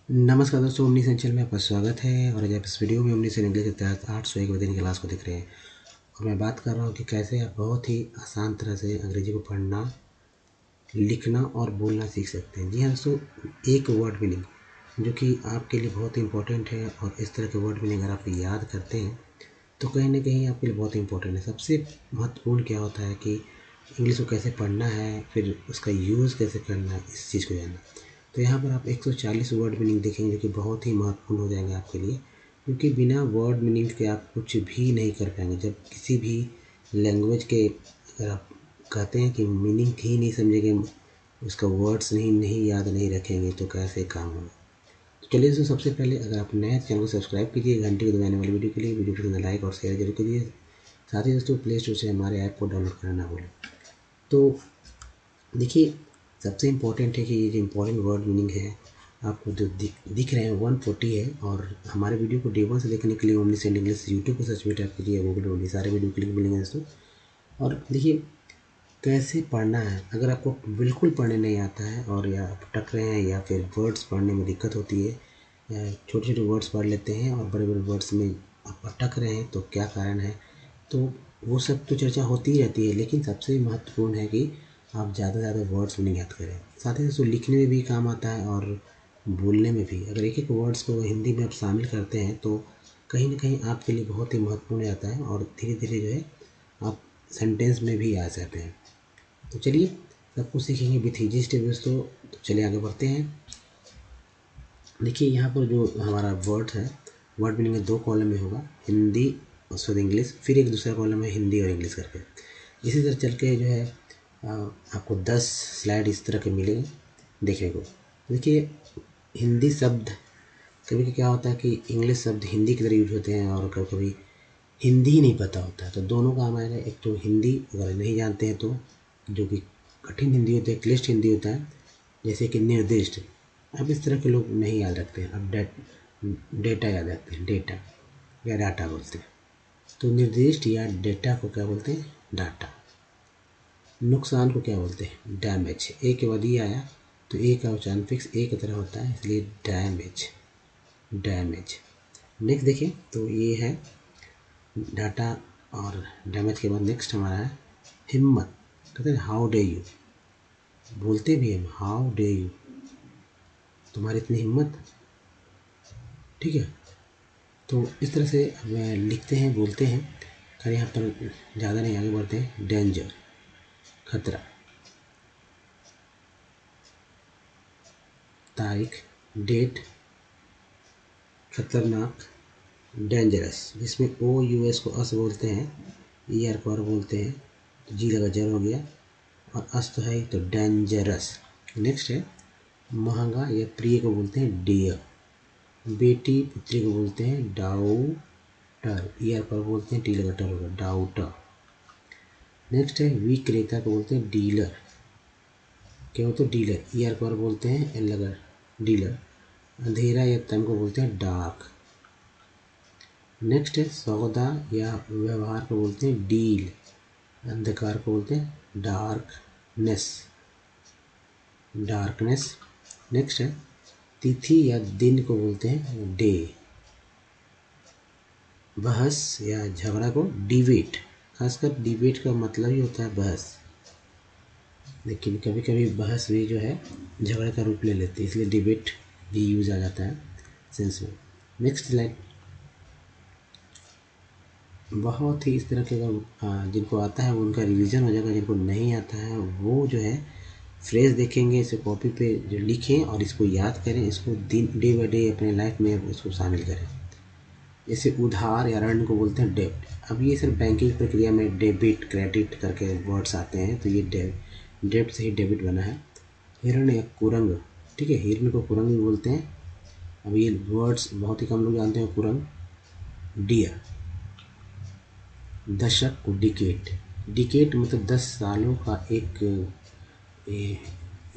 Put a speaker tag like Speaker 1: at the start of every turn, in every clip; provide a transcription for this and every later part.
Speaker 1: नमस्कार दोस्तों, omni century में आपका स्वागत है। और आज आप इस वीडियो में ओमनी से इंग्लिश के तहत 801 दिन की क्लास को देख रहे हैं। और मैं बात कर रहा हूँ कि कैसे आप बहुत ही आसान तरह से अंग्रेजी को पढ़ना, लिखना और बोलना सीख सकते हैं। जी हाँ दोस्तों, एक वर्ड मीनिंग जो कि आपके लिए बहुत ही इंपॉर्टेंट है, और इस तरह के वर्ड मीनिंग अगर आप याद करते हैं तो कहीं ना कहीं आपके लिए बहुत इंपॉर्टेंट है। सबसे महत्वपूर्ण क्या होता है कि इंग्लिश को कैसे पढ़ना है, फिर उसका यूज़ कैसे करना है, इस चीज़ को जानना। तो यहाँ पर आप 140 वर्ड मीनिंग देखेंगे जो कि बहुत ही महत्वपूर्ण हो जाएंगे आपके लिए, क्योंकि बिना वर्ड मीनिंग के आप कुछ भी नहीं कर पाएंगे। जब किसी भी लैंग्वेज के अगर आप कहते हैं कि मीनिंग ही नहीं समझेंगे, उसका वर्ड्स नहीं याद नहीं रखेंगे, तो कैसे काम होगा। तो चलिए दोस्तों, सबसे पहले अगर आप नए चैनल को सब्सक्राइब कीजिए घंटे को दबाने वाली वीडियो के लिए। वीडियो को लाइक और शेयर जरूर कीजिए। साथ ही दोस्तों, प्ले स्टोर से हमारे ऐप को डाउनलोड करना ना भूलें। तो देखिए, सबसे इम्पोर्टेंट है कि ये जो इम्पोर्टेंट वर्ड मीनिंग है आपको जो दिख रहे हैं 140 है। और हमारे वीडियो को डे 1 से देखने के लिए ओमनी सेंड इंग्लिश यूट्यूब पर सर्च में टाइप कीजिए, गूगल ओमनी, सारे वीडियो क्लिक मिलेंगे दोस्तों। और देखिए कैसे पढ़ना है। अगर आपको बिल्कुल पढ़ने नहीं आता है और या आप अटक रहे हैं या फिर वर्ड्स पढ़ने में दिक्कत होती है, छोटे छोटे वर्ड्स पढ़ लेते हैं और बड़े बड़े वर्ड्स में आप अटक रहे हैं, तो क्या कारण है। तो वो सब तो चर्चा होती ही रहती है, लेकिन सबसे महत्वपूर्ण है कि आप ज़्यादा से ज़्यादा वर्ड्स नहीं याद करें। साथ ही दोस्तों, लिखने में भी काम आता है और बोलने में भी। अगर एक एक वर्ड्स को हिंदी में आप शामिल करते हैं तो कहीं ना कहीं आपके लिए बहुत ही महत्वपूर्ण आता है, और धीरे धीरे जो है आप सेंटेंस में भी आ जाते हैं। तो चलिए सब कुछ सीखेंगे विथ ईजी स्टेप दोस्तों। तो चलिए आगे बढ़ते हैं। देखिए यहाँ पर जो हमारा वर्ड है, वर्ड मीनिंग में 2 कॉलम में होगा, हिंदी और उसके बाद इंग्लिश, फिर एक दूसरा कॉलम है हिंदी और इंग्लिश करके। इसी तरह चल के जो है आपको 10 स्लाइड इस तरह के मिलेंगे देखने को। देखिए हिंदी शब्द कभी कभी क्या होता है कि इंग्लिश शब्द हिंदी की तरह यूज होते हैं, और कभी कभी हिंदी ही नहीं पता होता है। तो दोनों काम आएगा। एक तो हिंदी अगर नहीं जानते हैं तो जो कि कठिन हिंदी होता है, क्लिष्ट हिंदी होता है, जैसे कि निर्दिष्ट। अब इस तरह के लोग नहीं याद रखते हैं। अब डेटा याद रखते हैं, डेटा या डाटा बोलते हैं। तो निर्दिष्ट या डेटा को क्या बोलते हैं, डाटा। नुकसान को क्या बोलते हैं, डैमेज। ए के बाद ये आया तो ए का उच्चारण फिक्स ए की तरह होता है, इसलिए डैमेज, डैमेज। नेक्स्ट देखिए, तो ये है डाटा और डैमेज के बाद नेक्स्ट हमारा है हिम्मत। कहते हैं हाउ डे यू, बोलते भी हम हाउ डे यू, तुम्हारी इतनी हिम्मत, ठीक है। तो इस तरह से हम लिखते हैं, बोलते हैं। खैर यहाँ पर ज़्यादा नहीं, आगे बढ़ते हैं। डेंजर, खतरा। तारीख, डेट, खतरनाक, डेंजरस। जिसमें ओ यू एस को अस बोलते हैं, ई आर को आर बोलते हैं, तो जी लगा जर हो गया, और अस तो है तो डेंजरस। नेक्स्ट है महंगा या प्रिय को बोलते हैं डियर। बेटी पुत्री को बोलते हैं डाउटर, ई आर पर बोलते हैं टी लगा टर होगा, डाउटर। नेक्स्ट है विक्रेता को बोलते हैं डीलर। क्या होता है, डीलर, ई आर पर बोलते हैं एल लगा, डीलर। अंधेरा या तम को बोलते हैं डार्क। नेक्स्ट है सौदा या व्यवहार को बोलते हैं डील। अंधकार को बोलते हैं डार्कनेस, डार्कनेस। नेक्स्ट है तिथि या दिन को बोलते हैं डे। बहस या झगड़ा को डिबेट। खासकर डिबेट का मतलब ही होता है बहस, लेकिन कभी कभी बहस भी जो है झगड़े का रूप ले लेती है, इसलिए डिबेट भी यूज आ जाता है सेंस में। नेक्स्ट लाइन, बहुत ही इस तरह के अगर जिनको आता है वो उनका रिवीजन हो जाएगा, जिनको नहीं आता है वो जो है फ्रेज देखेंगे, इसे कॉपी पे जो लिखें और इसको याद करें, इसको दिन डे बाई डे अपने लाइफ में इसको शामिल करें। जैसे उधार या ऋण को बोलते हैं डेब्ट। अब ये सिर्फ बैंकिंग प्रक्रिया में डेबिट क्रेडिट करके वर्ड्स आते हैं, तो ये डेब्ट से ही डेबिट बना है। हिरण या कुरंग, ठीक है, हिरण को कुरंग भी बोलते हैं। अब ये वर्ड्स बहुत ही कम लोग जानते हैं। कुरंग, डियर। दशक को डिकेट, डिकेट मतलब 10 सालों का एक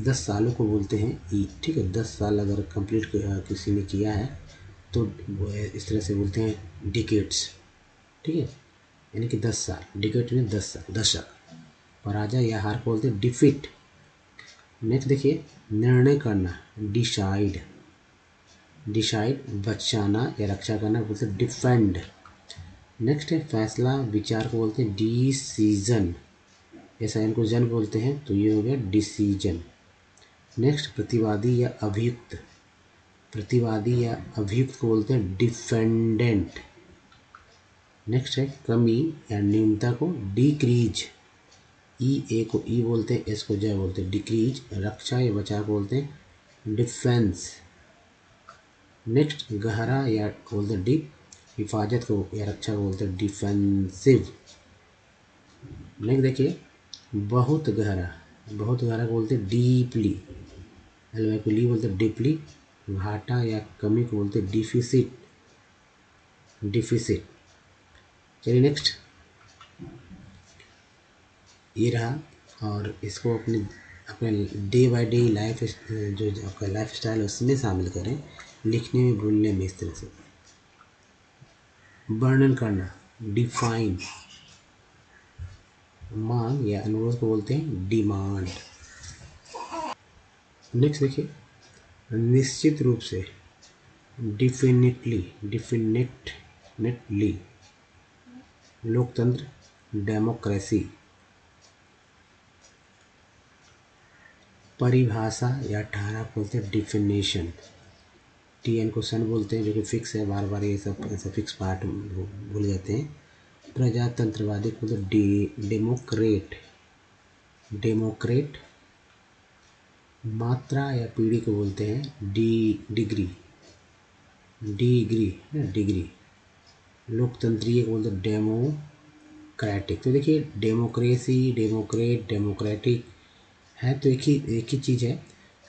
Speaker 1: 10 सालों को बोलते हैं, ठीक है। 10 साल अगर कंप्लीट किसी ने किया है तो वो इस तरह से बोलते हैं डिकेट्स, ठीक है, यानी कि 10 साल। डिकेट में 10 साल, दशक। पराजय या हार को बोलते हैं डिफीट। नेक्स्ट देखिए, निर्णय करना, डिसाइड। डिसाइड बचाना या रक्षा करना बोलते हैं डिफेंड। नेक्स्ट है फैसला विचार को बोलते हैं डिसीजन, ऐसा इनको जन बोलते हैं तो ये हो गया डिसीजन। नेक्स्ट प्रतिवादी या अभियुक्त, प्रतिवादी या अभियुक्त को बोलते हैं डिफेंडेंट। नेक्स्ट है कमी या न्यूनता को डिक्रीज, ई ए को ई बोलते हैं, एस को जय बोलते हैं डिक्रीज। रक्षा या बचाव को बोलते हैं डिफेंस। नेक्स्ट गहरा या बोलते हैं डीप, हिफाजत को या रक्षा को बोलते हैं डिफेंसिव। नेक्स्ट देखिए बहुत गहरा, बहुत गहरा को बोलते हैं डीपली, एल को ली बोलते हैं डीपली। घाटा या कमी को बोलते हैं डिफिसिट, डिफिसिट। चलिए नेक्स्ट ये रहा, और इसको अपने अपने डे बाय डे लाइफ जो आपका लाइफ स्टाइल है उसमें शामिल करें, लिखने में बोलने में इस तरह से। वर्णन करना डिफाइन, मांग या अनुरोध को बोलते हैं डिमांड। नेक्स्ट देखिए निश्चित रूप से डिफिनिटली, डिफिनिटली। लोकतंत्र डेमोक्रेसी। परिभाषा या ठहरा बोलते हैं डिफिनेशन, टी एन को सन बोलते हैं जो कि फिक्स है, बार बार ये सब ऐसा फिक्स पार्ट भूल जाते हैं। प्रजातंत्रवादी को तो डेमोक्रेट, डेमोक्रेट। मात्रा या पीढ़ी को बोलते हैं डिग्री, डिग्री ना डिग्री। लोकतंत्रीय को बोलते हैं डेमोक्रेटिक। तो देखिए डेमोक्रेसी, डेमोक्रेट, डेमोक्रेटिक है तो एक ही चीज़ है,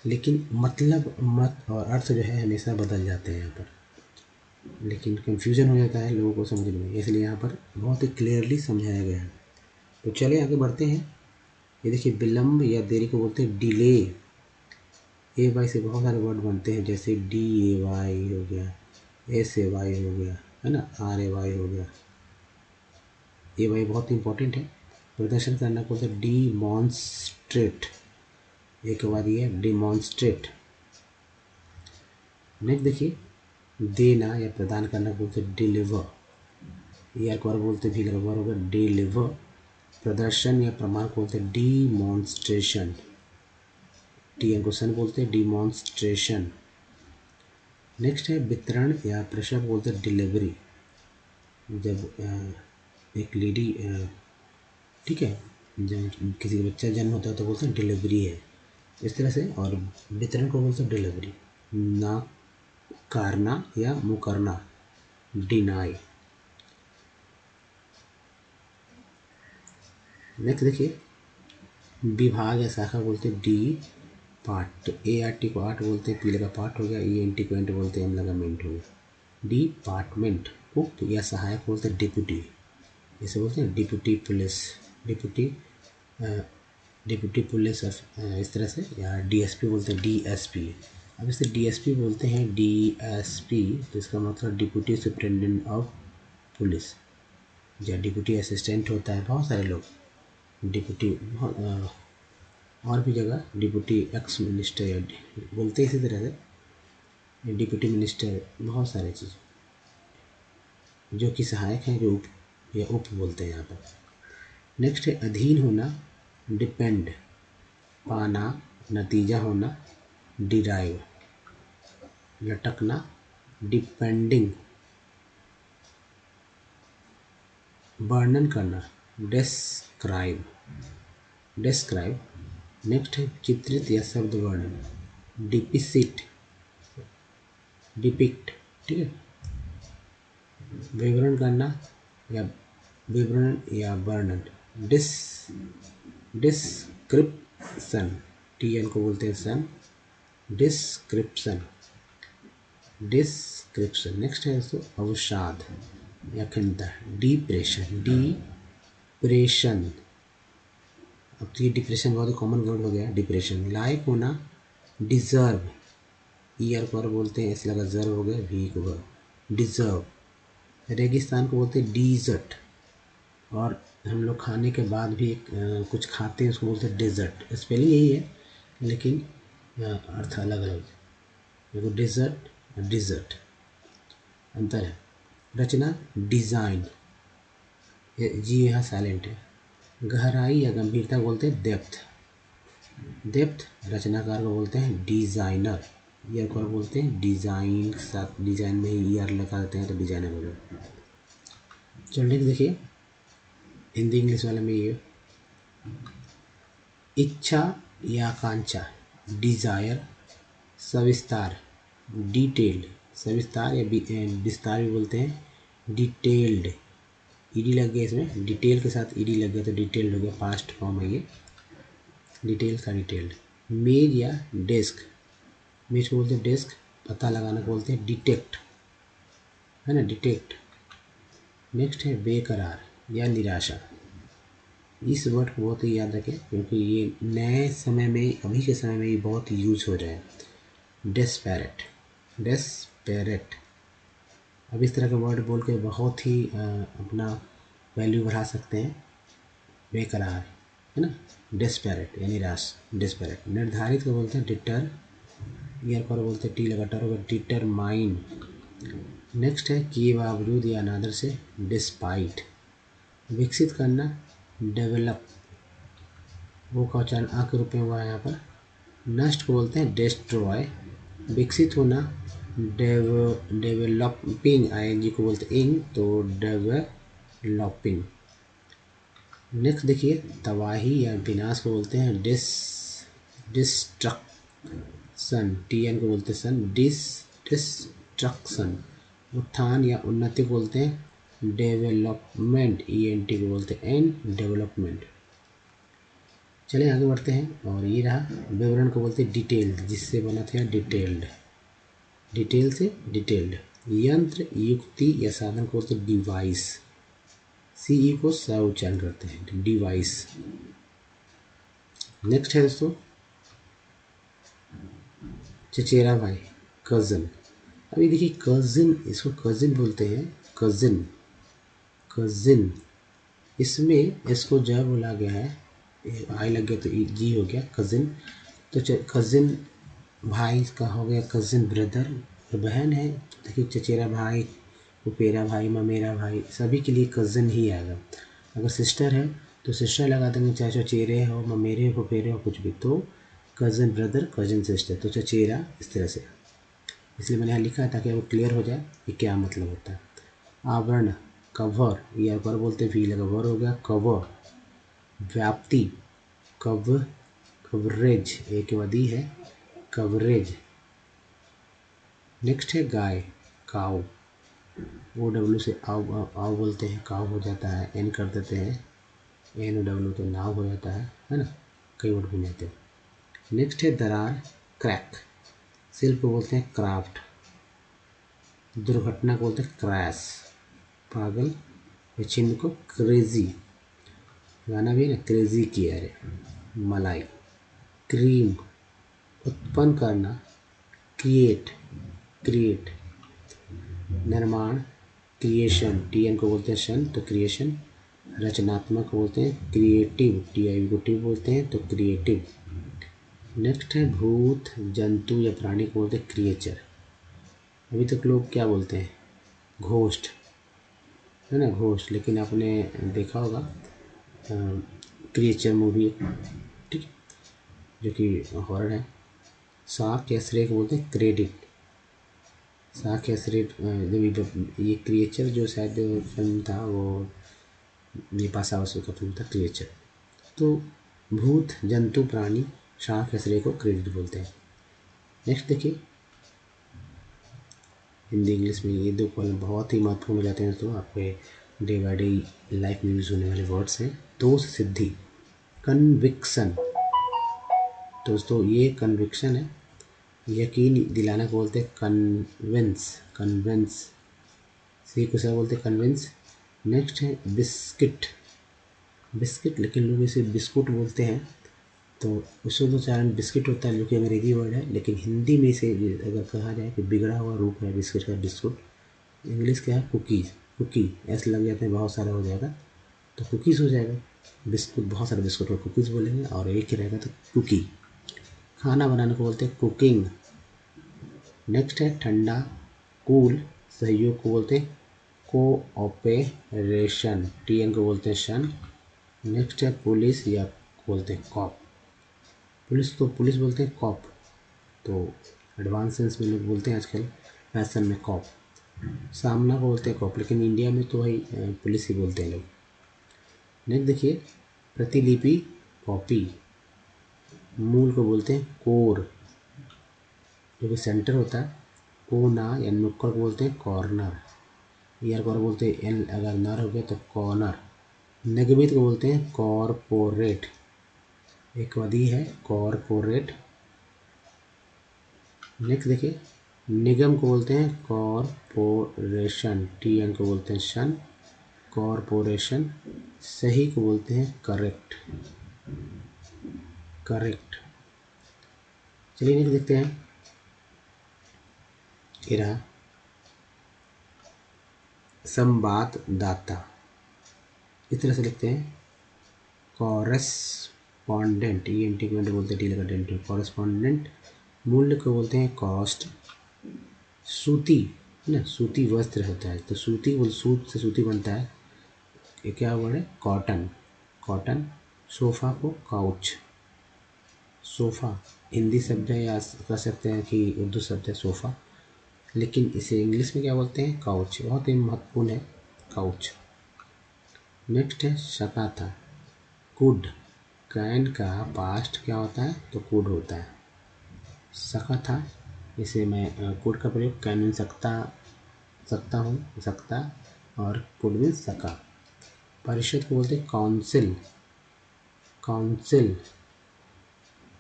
Speaker 1: लेकिन मतलब मत और अर्थ जो है हमेशा बदल जाते हैं यहाँ पर, लेकिन कंफ्यूजन हो जाता है लोगों को समझने में, इसलिए यहाँ पर बहुत ही क्लियरली समझाया गया है। तो चलिए आगे बढ़ते हैं। ये देखिए विलम्ब या देरी को बोलते हैं डिले। ए वाई से बहुत सारे वर्ड बनते हैं, जैसे डी ए वाई हो गया, एस ए वाई हो गया, है ना, आर ए वाई हो गया। ए वाई बहुत इंपॉर्टेंट है। प्रदर्शन करना को बोलते हैं डिमॉन्स्ट्रेट, एक बार ये डिमॉन्स्ट्रेट। नेक्स्ट देखिए देना या प्रदान करना बोलते हैं डिलीवर, या एक बार बोलते भी वर्ब होगा डिलीवर। प्रदर्शन या प्रमाण को बोलते हैं डिमॉन्स्ट्रेशन, टी एन को सन बोलते हैं डिमॉन्स्ट्रेशन। नेक्स्ट है वितरण या प्रेषण बोलते हैं डिलीवरी, जब एक लेडी ठीक है जब किसी का बच्चा जन्म होता है तो बोलते हैं डिलीवरी है, इस तरह से। और वितरण को बोलते हैं डिलीवरी। ना करना या मुकरना डिनाई। नेक्स्ट देखिए विभाग या शाखा बोलते हैं D part, A R T को आर्ट बोलते हैं, पीले का पार्ट हो गया, ई एन टी को एंट बोलते हैं, एम लगा मेंट हो गया। डिपार्टमेंट। उप या सहायक बोलते हैं डिप्यूटी, इसे बोलते हैं deputy police, deputy deputy police इस तरह से। या डीएसपी बोलते हैं डीएसपी। अब इसे डीएसपी बोलते हैं डीएसपी, तो इसका मतलब डिप्यूटी सुप्रिटेंडेंट ऑफ पुलिस, या डिप्यूटी असिस्टेंट होता है, बहुत सारे लोग डिप्यूटी, और भी जगह डिप्यूटी एक्स मिनिस्टर बोलते हैं, इसी तरह से डिप्यूटी मिनिस्टर, बहुत सारे चीज़ जो कि सहायक हैं, जो उप या उप बोलते हैं यहाँ पर। नेक्स्ट है अधीन होना डिपेंड, पाना नतीजा होना डिराइव, लटकना डिपेंडिंग, वर्णन करना डिस्क्राइब, डिस्क्राइब। नेक्स्ट है चित्रित या शब्द वर्णन डिपिसिट, डिपिक्ट, ठीक है। विवरण करना या विवरण या वर्णन डिस्क्रिप्शन, टी एन को बोलते हैं सन, डिस्क्रिप्शन, डिस्क्रिप्शन। नेक्स्ट है दोस्तों अवसाद या खिन्नता डिप्रेशन, डिप्रेशन। अब तो ये डिप्रेशन बहुत ही कॉमन वर्ड हो गया डिप्रेशन। लायक होना डिजर्व, ई आर को बोलते हैं, ऐसे लगा जर्व हो गया, भी को डिजर्व। रेगिस्तान को बोलते हैं डीजर्ट, और हम लोग खाने के बाद भी कुछ खाते हैं उसको बोलते हैं डेजर्ट, स्पेलिंग यही है लेकिन अर्थ अलग अलग। देखो डेजर्ट डिजर्ट, अंतर है। रचना डिजाइन, जी यहाँ साइलेंट है। गहराई या गंभीरता बोलते हैं डेप्थ, डेप्थ रचनाकार को बोलते हैं डिजाइनर, ईयर को बोलते हैं डिजाइन, साथ डिजाइन में ही ईयर लगा देते हैं तो डिजाइनर हो गया। चलिए देखिए हिंदी इंग्लिश वाले में ये इच्छा या आकांक्षा, डिजायर, सविस्तार, डिटेल्ड, सविस्तार या विस्तार भी बोलते हैं, डिटेल्ड, ईडी लग गया इसमें, डिटेल के साथ ईडी लग गया तो डिटेल्ड हो गया, पास्ट फॉर्म है ये, डिटेल का डिटेल्ड। मेज या डेस्क, मेज को बोलते हैं डेस्क, पता लगाना को बोलते हैं डिटेक्ट, है ना, डिटेक्ट। नेक्स्ट है बेकरार या निराशा, इस वर्ड को बहुत ही याद रखें क्योंकि ये नए समय में, अभी के समय में ये बहुत यूज हो रहा है। डेस्पेरेट, डेस्पेरेट, अब इस तरह के वर्ड बोल के बहुत ही अपना वैल्यू बढ़ा सकते हैं। बेकरार, है ना, डेस्पेरेट या निराश, डेस्पेरेट। निर्धारित को बोलते हैं डिटर, ईयर पर बोलते हैं टी लगा टर होगा, डिटरमाइन। नेक्स्ट है किए बावजूद या अनादर से, डिस्पाइट। विकसित करना, डेवलप, वो का उच्चारण आ के रूप में हुआ है यहाँ पर। नष्ट को बोलते हैं डिस्ट्रॉय। विकसित होना, डेवलपिंग, आईएनजी को बोलते हैं इंग तो डेवलपिंग। नेक्स्ट देखिए तबाही या विनाश को बोलते हैं डिस्ट्रक्शन, टीएन को बोलते हैं सन, डिस्ट्रक्शन। उत्थान या उन्नति को बोलते हैं डेवलपमेंट, ईएनटी को बोलते हैं एन, डेवलपमेंट। चलिए आगे बढ़ते हैं, और ये रहा विवरण को बोलते हैं डिटेल्ड, जिससे बना था डिटेल्ड, डिटेल से डिटेल्ड। यंत्र, युक्ति या साधन को बोलते हैं डिवाइस, सीई को स उच्चारण करते हैं, डिवाइस। नेक्स्ट है दोस्तों चचेरा भाई, कज़न। अभी देखिए कज़िन, इसको कज़िन बोलते हैं, कज़िन, कज़िन। इसमें इसको जब बोला गया है, आई लग गया तो जी हो गया, कज़िन। तो कज़िन भाई का हो गया कज़िन ब्रदर, और बहन है देखिए चचेरा भाई, पुपेरा भाई, ममेरा भाई, सभी के लिए कज़िन ही आएगा। अगर सिस्टर है तो सिस्टर लगा देंगे, चाहे चचेरे हो, ममेरे हो, पुपेरे हो, कुछ भी, तो कज़िन ब्रदर, कज़िन सिस्टर, तो चचेरा इस तरह से। इसलिए मैंने यहाँ लिखा है ताकि आपको क्लियर हो जाए कि क्या मतलब होता है। आवरण, कवर, या पर बोलते वी लगा वर हो गया, कवर। व्याप्ति, कवरेज, एक के बाद ही है, कवरेज। नेक्स्ट है गाय, काउ, ओ डब्ल्यू से आओ बोलते हैं, काउ हो जाता है, एन कर देते हैं, एन ओ डब्ल्यू तो नाव हो जाता है ना, कई वर्ड बन जाते हैं। नेक्स्ट है दरार, क्रैक। शिल्प को बोलते हैं क्राफ्ट। दुर्घटना को बोलते हैं क्रैश, पागल। चिन्ह को क्रेजी, गाना भी ना क्रेजी किया है, मलाई। क्रीम, उत्पन्न करना, क्रिएट, क्रिएट। निर्माण, क्रिएशन, टीएन को बोलते हैं शन तो क्रिएशन। रचनात्मक को बोलते हैं क्रिएटिव, टीआई को टिव बोलते हैं तो क्रिएटिव। नेक्स्ट है भूत, जंतु या प्राणी को बोलते हैं क्रिएचर। अभी तक लोग क्या बोलते हैं, घोस्ट, है ना, घोस्ट, लेकिन आपने देखा होगा क्रिएचर मूवी, ठीक, जो कि हॉरर है। साख या श्रेय को बोलते हैं क्रेडिट, साख या श्रेय। जब ये क्रिएचर जो शायद फिल्म था वो बिपाशा बसु का फिल्म था क्रिएचर। तो भूत, जंतु, प्राणी, शाख या श्रेय को क्रेडिट बोलते हैं। नेक्स्ट देखिए हिंदी इंग्लिश में ये दो कॉलम बहुत ही महत्वपूर्ण हो जाते हैं, तो आपके डे बाई डे लाइफ में यूज होने वाले वर्ड्स हैं। दोष सिद्धि, कन्विक्शन, दोस्तों ये कन्विक्शन है, यकीन दिलाना को बोलते हैं कन्विंस, कन्विंस, सी को क्या बोलते हैं कन्विंस। नेक्स्ट है बिस्किट, बिस्किट, लेकिन लोग इसे बिस्कुट बोलते हैं, तो उससे तो उच्चारण बिस्किट होता है, जो कि अंग्रेजी वर्ड है, लेकिन हिंदी में इसे अगर कहा जाए कि बिगड़ा हुआ रूप है बिस्किट का, बिस्कुट। इंग्लिश क्या है, कुकीज़, कुकी, ऐसे लग जाते हैं, बहुत सारा हो जाएगा तो कुकीज़ हो जाएगा। बिस्कुट, बहुत सारे बिस्कुट को कुकीज़ बोलेंगे, और एक ही रहेगा तो कुकी। खाना बनाने को बोलते हैं कुकिंग, नेक्स्ट है ठंडा, कूल, सहयोग को बोलते हैं कोऑपरेशन, टीएन को बोलते हैं शन। नेक्स्ट है पुलिस या बोलते हैं कॉप, पुलिस तो पुलिस बोलते हैं कॉप, तो एडवांस सेंस में लोग बोलते हैं आजकल फैशन में कॉप। सामना को बोलते हैं कॉप, लेकिन इंडिया में तो भाई पुलिस ही बोलते हैं लोग। नेक्स्ट देखिए प्रतिलिपि कॉपी, मूल को बोलते हैं कोर, जो कि सेंटर होता है, कोना या नुक्कड़ को बोलते हैं कॉर्नर, ईयर को बोलते हैं एल, अगर नर हो गया तो कॉर्नर। निगमित को बोलते हैं कॉरपोरेट, एक वधी है कॉरपोरेट। नेक्स्ट देखिए निगम को बोलते हैं कॉरपोरेशन, टी एन को बोलते हैं शन, कॉरपोरेशन। सही को बोलते हैं करेक्ट, करेक्ट। चलिए नेक्स्ट देखते हैं, ये रहा संवाददाता, इस तरह से लिखते हैं कॉरेस्पॉन्डेंट, ई एन टी को बोलते हैं टी लगा डेंट, कॉरेस्पॉन्डेंट। मूल्य को बोलते हैं कॉस्ट। सूती है ना, सूती वस्त्र होता है, तो सूती बोल, सूत से सूती बनता है, ये क्या वर्ड है कॉटन, कॉटन। सोफ़ा को काउच, सोफ़ा हिंदी शब्द है या कह सकते हैं कि उर्दू शब्द है सोफ़ा, लेकिन इसे इंग्लिश में क्या बोलते हैं काउच, बहुत ही महत्वपूर्ण है काउच। नेक्स्ट है शकाथा, कुड, कैन का पास्ट क्या होता है तो कुड होता है, शकाथा। इसे मैं कुड का प्रयोग कैन मीन सकता, सकता हूँ, सकता, और कुड मीन सका। परिषद को बोलते हैं काउंसिल, काउंसिल।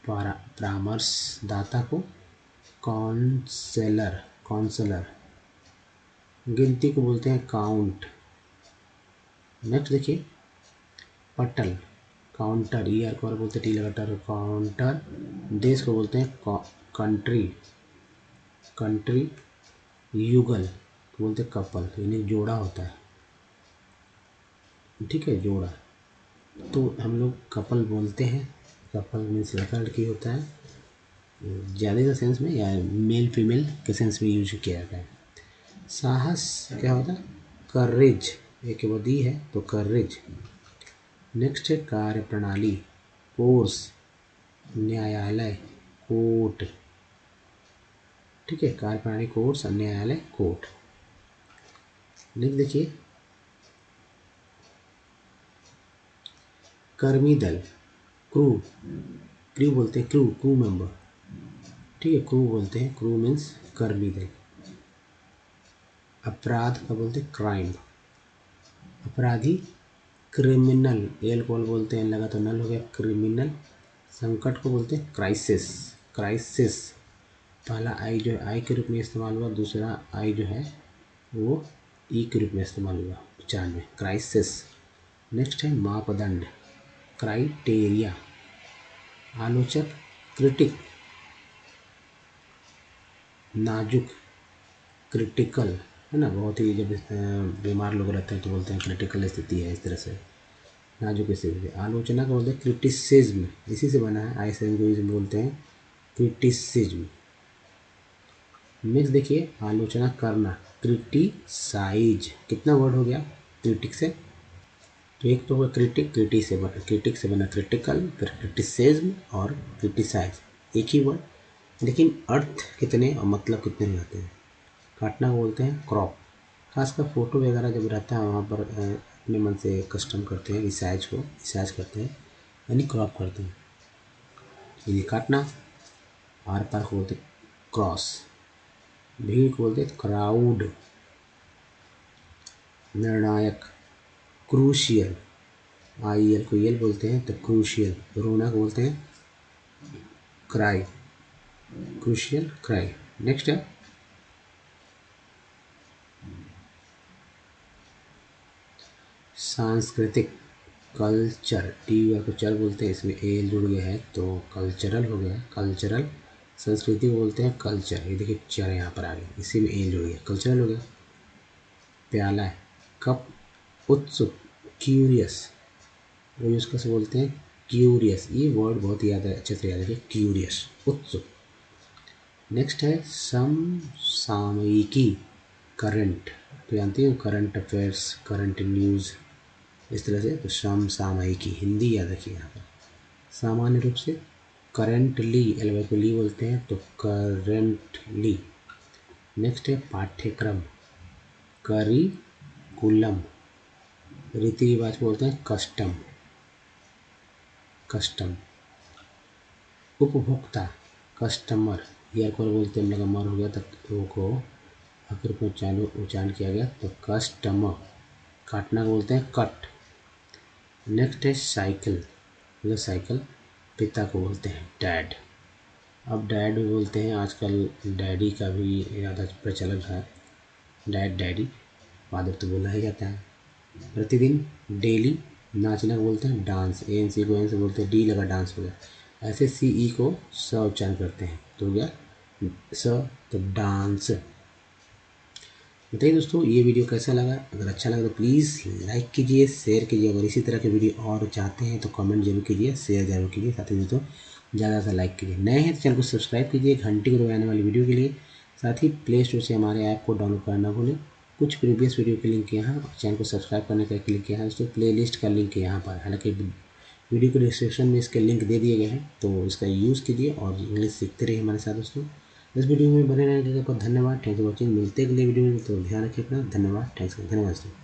Speaker 1: परामर्शदाता को काउंसलर, काउंसलर। गिनती को बोलते हैं काउंट। नेक्स्ट देखिए पटल, काउंटर, ई आर को बोलते हैं टी लगाटर काउंटर। देश को बोलते हैं कंट्री, कंट्री। युगल बोलते हैं कपल, यानी जोड़ा होता है, ठीक है जोड़ा, तो हम लोग कपल बोलते हैं, कपल मीन्स लड़का लड़की होता है, ज़्यादा का सेंस में या मेल फीमेल के सेंस में यूज किया जाता है। साहस क्या होता है करेज, एक वधी है तो करेज। नेक्स्ट है कार्य प्रणाली, कोर्स, न्यायालय, कोर्ट, ठीक है, कार्य प्रणाली कोर्स, न्यायालय कोर्ट। नेक्स्ट देखिए कर्मी दल, क्रू, क्रू बोलते हैं क्रू, क्रू मेंबर, ठीक है, क्रू बोलते हैं, क्रू मीन्स कर्मी दल। अपराध का बोलते हैं क्राइम, अपराधी। क्रिमिनल, एल को बोलते हैं, लगा तो नल हो गया क्रिमिनल। संकट को बोलते हैं क्राइसिस, क्राइसिस। पहला आई जो है आई के रूप में इस्तेमाल हुआ, दूसरा आई जो है वो ई के रूप में इस्तेमाल हुआ उच्चारण में, क्राइसिस। नेक्स्ट है मापदंड, क्राइटेरिया। आलोचक क्रिटिक, नाजुक, क्रिटिकल, है ना, बहुत ही जब बीमार लोग रहते हैं तो बोलते हैं क्रिटिकल स्थिति है, इस तरह से नाजुक स्थिति। आलोचना का बोलते हैं क्रिटिसिज्म, इसी से बना है, आई से बोलते हैं क्रिटिसिज्म। नेक्स्ट देखिए आलोचना करना, क्रिटिसाइज, कितना वर्ड हो गया क्रिटिक से, तो एक तो क्रिटिक, क्रिटिक से बना क्रिटिकल, फिर क्रिटिसिज्म और क्रिटिसाइज, एक ही वर्ड, लेकिन अर्थ कितने और मतलब कितने हो जाते हैं। काटना को बोलते हैं क्रॉप, खासकर फोटो वगैरह जब रहता है वहाँ पर अपने मन से कस्टम करते हैं, रिसाइज को रिसाइज करते हैं, यानी क्रॉप करते हैं, ये काटना। आर पार को बोलते हैं क्रॉस, भीड़ को बोलते हैं क्राउड। निर्णायक, क्रूशियल, आई एल को एल बोलते हैं तो क्रूशियल। रोना को बोलते हैं क्राई, क्रूशियल क्राई। नेक्स्ट है सांस्कृतिक, कल्चर, टी को चर बोलते हैं, इसमें एल जुड़ गया है तो कल्चरल हो गया, कल्चरल। संस्कृति को बोलते हैं कल्चर, ये देखिए चर यहाँ पर आ गया, इसी में एल जुड़ गया, कल्चरल हो गया। प्याला है, कप, उत्सुक, क्यूरियस, वो उसका से बोलते हैं क्यूरियस, ये वर्ड बहुत याद है, अच्छे से याद रखिए, क्यूरियस, उत्सुक। नेक्स्ट है समसामयिकी, करंट, तो जानती हो करंट अफेयर्स, करंट न्यूज़, इस तरह से। तो समसामयिकी हिंदी याद रखिए यहाँ पर। सामान्य रूप से करंटली, एल को ली बोलते हैं, तो करंटली। नेक्स्ट है पाठ्यक्रम, करिकुलम, रीति रिवाज को बोलते हैं कस्टम, कस्टम। उपभोक्ता, कस्टमर, ईयर को बोलते हैं, हम लोग मर हो गया तब को आखिर को उच्चारण किया गया, तो कस्टमर। काटना को बोलते हैं कट। नेक्स्ट है साइकिल, मतलब साइकिल। पिता को बोलते हैं डैड। अब डैड भी बोलते हैं, आजकल डैडी का भी ज़्यादा प्रचलन है, डैड डैडी, फादर तो बोला ही जाता है। प्रतिदिन, डेली। नाचना को बोलते हैं डांस, ए एन सी को एन से बोलते हैं, डी लगा डांस हो गया। ऐसे सी ई को स उच्चारण करते हैं, तो हो गया स, तो डांस। बताइए दोस्तों ये वीडियो कैसा लगा। अगर अच्छा लगा तो प्लीज़ लाइक कीजिए, शेयर कीजिए। अगर इसी तरह के वीडियो और चाहते हैं तो कमेंट जरूर कीजिए, शेयर जरूर कीजिए, साथ ही दोस्तों ज़्यादा से लाइक कीजिए। नए हैं तो चैनल को सब्सक्राइब कीजिए घंटी को दबाने वाली वीडियो के लिए। साथ ही प्ले स्टोर से हमारे ऐप को डाउनलोड करना भूलें। कुछ प्रीवियस वीडियो के लिंक यहाँ और चैनल को सब्सक्राइब करने का लिंक यहाँ, दोस्तों प्ले लिस्ट का लिंक यहाँ पर। हालांकि वीडियो के डिस्क्रिप्शन में इसके लिंक दे दिए गए हैं, तो इसका यूज़ कीजिए और इंग्लिश सीखते रहिए हमारे साथ दोस्तों। इस वीडियो में बने रहने के लिए आपको धन्यवाद। Thanks for watching. मिलते हैं अगले वीडियो में, तो ध्यान रखिए अपना। धन्यवाद, थैंक्स, धन्यवाद दोस्तों।